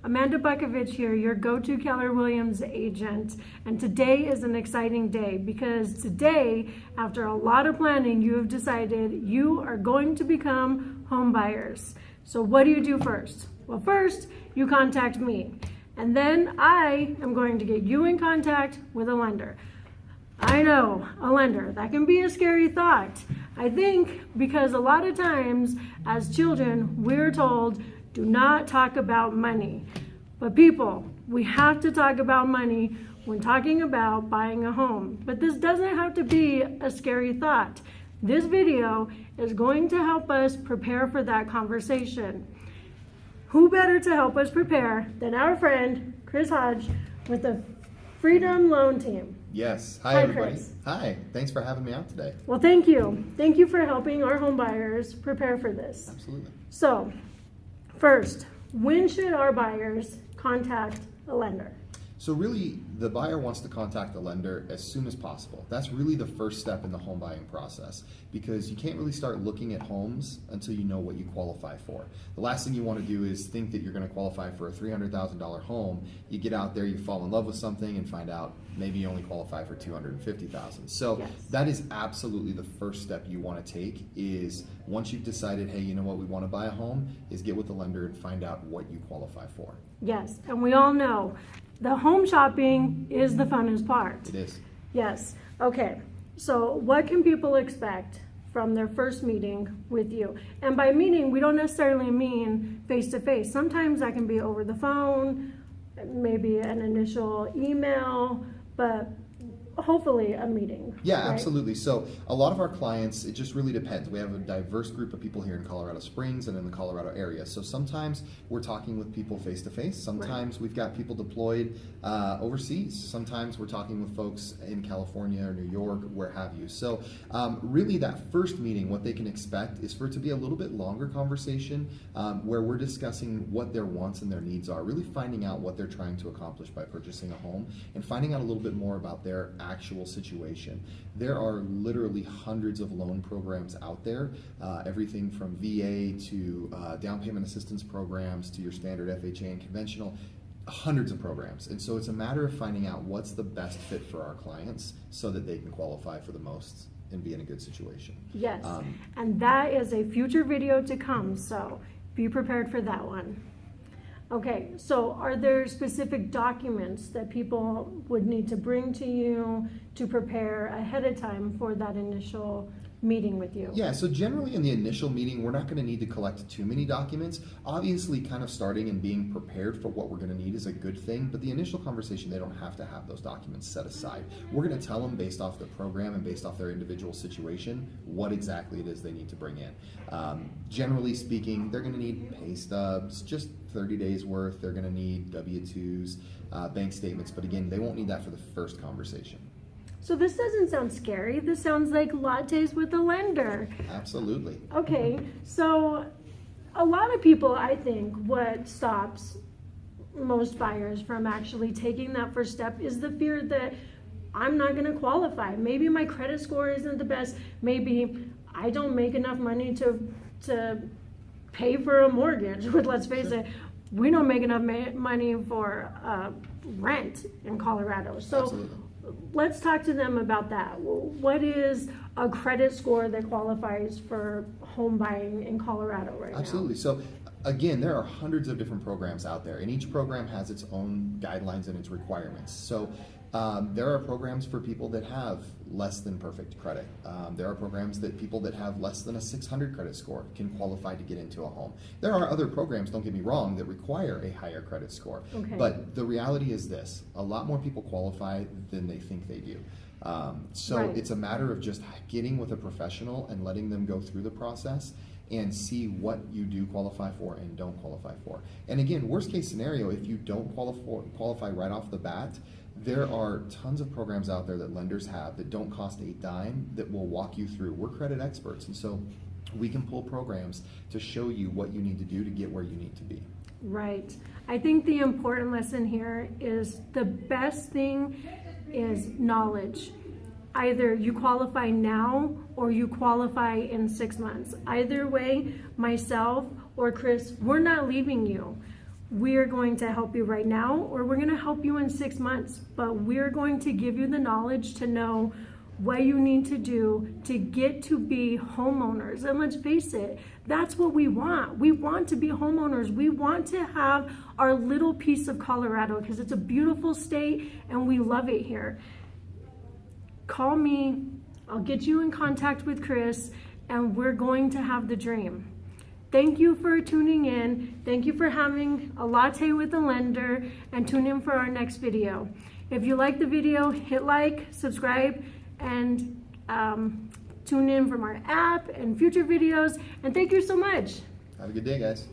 Amanda Bukovich here, your go-to Keller Williams agent. And today is an exciting day because today, after a lot of planning, you have decided you are going to become home buyers. So what do you do first? Well, first, you contact me. And then I am going to get you in contact with a lender. I know, a lender. That can be a scary thought. I think because a lot of times as children, we're told, do not talk about money. But people, we have to talk about money when talking about buying a home. But this doesn't have to be a scary thought. This video is going to help us prepare for that conversation. Who better to help us prepare than our friend, Chris Hodges, with the Freedom Loan Team. Yes. Hi, everybody. Chris. Hi. Thanks for having me out today. Well, thank you. Thank you for helping our home buyers prepare for this. Absolutely. So, first, when should our buyers contact a lender? So really, the buyer wants to contact the lender as soon as possible. That's really the first step in the home buying process because you can't really start looking at homes until you know what you qualify for. The last thing you want to do is think that you're going to qualify for a $300,000 home. You get out there, you fall in love with something and find out maybe you only qualify for $250,000. So Yes. That is absolutely the first step you want to take is once you've decided, hey, you know what, we want to buy a home, is get with the lender and find out what you qualify for. Yes, and we all know the home shopping is the funnest part. It is. Yes. Okay. So what can people expect from their first meeting with you? And by meeting, we don't necessarily mean face-to-face. Sometimes that can be over the phone, maybe an initial email, but hopefully a meeting. Yeah, right? absolutely. So a lot of our clients, it just really depends. We have a diverse group of people here in Colorado Springs and in the Colorado area. So sometimes we're talking with people face to face. Sometimes we've got people deployed overseas. Sometimes we're talking with folks in California or New York, where have you. So really that first meeting, what they can expect is for it to be a little bit longer conversation where we're discussing what their wants and their needs are, really finding out what they're trying to accomplish by purchasing a home and finding out a little bit more about their actual situation. There are literally hundreds of loan programs out there, everything from VA to down payment assistance programs to your standard FHA and conventional, hundreds of programs. And so it's a matter of finding out what's the best fit for our clients so that they can qualify for the most and be in a good situation. Yes, and that is a future video to come, so be prepared for that one. Okay, so are there specific documents that people would need to bring to you to prepare ahead of time for that initial meeting with you? Yeah, so generally in the initial meeting, we're not going to need to collect too many documents. Obviously, kind of starting and being prepared for what we're going to need is a good thing, but the initial conversation, they don't have to have those documents set aside. We're going to tell them based off the program and based off their individual situation what exactly it is they need to bring in. Generally speaking, they're going to need pay stubs, just 30 days worth. They're going to need W-2s, bank statements, but again, they won't need that for the first conversation. So this doesn't sound scary. This sounds like lattes with a lender. Absolutely. Okay, so a lot of people, I think, what stops most buyers from actually taking that first step is the fear that I'm not going to qualify. Maybe my credit score isn't the best. Maybe I don't make enough money to pay for a mortgage. But let's face it, we don't make enough money for rent in Colorado. So. Absolutely. Let's talk to them about that. What is a credit score that qualifies for home buying in Colorado right now? Absolutely. So again, there are hundreds of different programs out there, and each program has its own guidelines and its requirements. So there are programs for people that have less than perfect credit. There are programs that people that have less than a 600 credit score can qualify to get into a home. There are other programs, don't get me wrong, that require a higher credit score. Okay. But the reality is this, a lot more people qualify than they think they do. So Right. It's a matter of just getting with a professional and letting them go through the process and see what you do qualify for and don't qualify for. And again, worst case scenario, if you don't qualify right off the bat, there are tons of programs out there that lenders have that don't cost a dime that will walk you through. We're credit experts, and so we can pull programs to show you what you need to do to get where you need to be. Right. I think the important lesson here is the best thing is knowledge. Either you qualify now or you qualify in 6 months. Either way, myself or Chris, we're not leaving you. we're going to help you right now, or we're going to help you in 6 months, but we're going to give you the knowledge to know what you need to do to get to be homeowners. And let's face it, that's what we want. We want to be homeowners. We want to have our little piece of Colorado because it's a beautiful state and we love it here. Call me, I'll get you in contact with Chris, and we're going to have the dream. Thank you for tuning in. Thank you for having a latte with a lender, and tune in for our next video. If you like the video, hit like, subscribe, and tune in from our app and future videos. And thank you so much. Have a good day, guys.